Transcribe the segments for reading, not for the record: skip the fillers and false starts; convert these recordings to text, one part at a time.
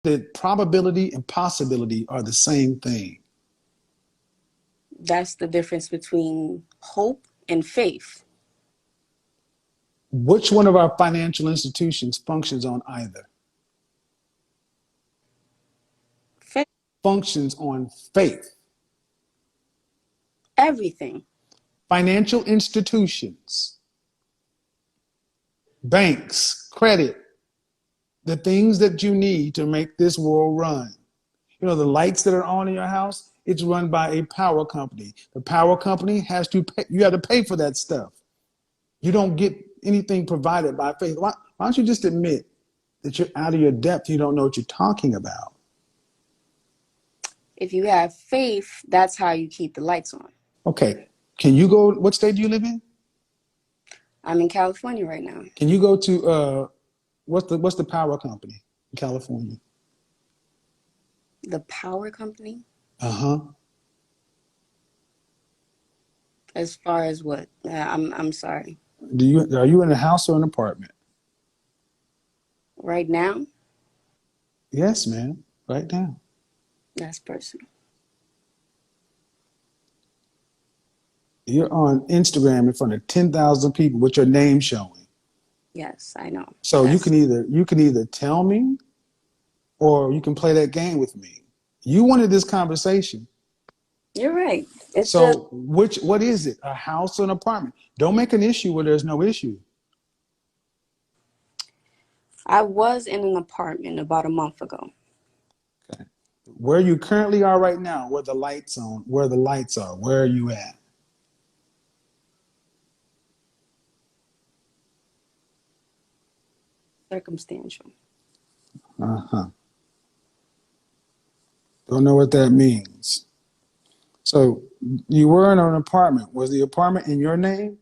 that probability and possibility are the same thing. That's the difference between hope and faith. Which one of our financial institutions functions on either? Faith. Functions on faith. Everything. Financial institutions, banks, credit, the things that you need to make this world run. You know, the lights that are on in your house, it's run by a power company. The power company has to pay, you have to pay for that stuff. You don't get anything provided by faith. Why don't you just admit that you're out of your depth? You don't know what you're talking about. If you have faith, that's how you keep the lights on. Okay. Can you go, what state do you live in? I'm in California right now. Can you go to, what's the power company in California? The power company? Uh-huh. As far as what? I'm sorry. Are you in a house or an apartment? Right now? Yes, man. Right now. That's personal. You're on Instagram in front of 10,000 people with your name showing. Yes, I know. So you can either tell me or you can play that game with me. You wanted this conversation. You're right. It's So what is it? A house or an apartment? Don't make an issue where there's no issue. I was in an apartment about a month ago. Okay. Where you currently are right now, where the lights are, where are you at? Circumstantial. Uh-huh. Don't know what that means. So you were in an apartment. Was the apartment in your name?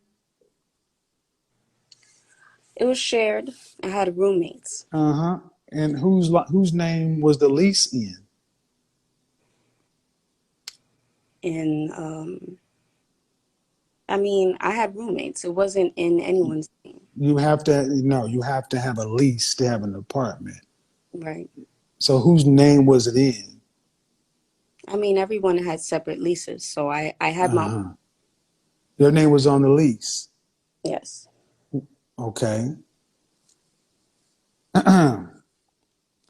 It was shared. I had roommates. Uh-huh. And whose name was the lease in? And I mean, I had roommates. It wasn't in anyone's name. You have to have a lease to have an apartment. Right. So whose name was it in? I mean, everyone had separate leases, so I had my Uh-huh. Your name was on the lease. yes. Okay. How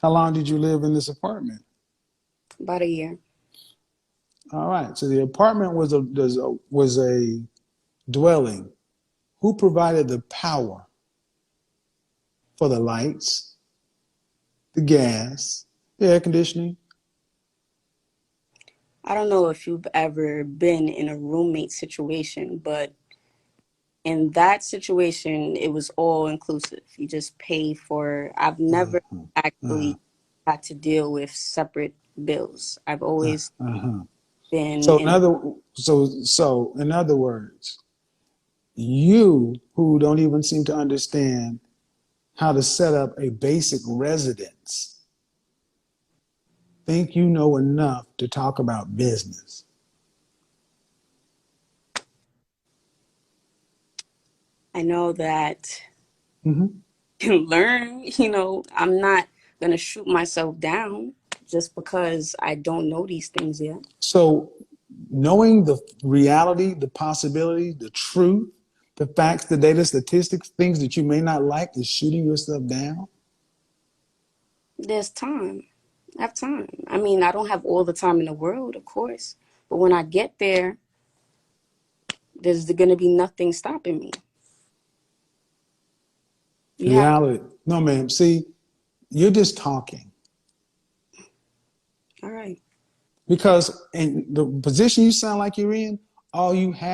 long did you live in this apartment? About a year. All right. So the apartment was a dwelling. Who provided the power for the lights, the gas, the air conditioning? I don't know if you've ever been in a roommate situation, but in that situation, it was all inclusive. You just pay for, I've never Uh-huh. actually had to deal with separate bills. I've always Uh-huh. been So in, in other words, you who don't even seem to understand how to set up a basic residence think you know enough to talk about business. I know that Mm-hmm. you learn, I'm not going to shoot myself down just because I don't know these things yet. So knowing the reality, the possibility, the truth, the facts, the data, statistics, things that you may not like is shooting yourself down. There's time. I have time. I mean, I don't have all the time in the world, of course, but when I get there, there's going to be nothing stopping me. You have Reality. No, ma'am. See, you're just talking. All right. Because in the position you sound like you're in, all you have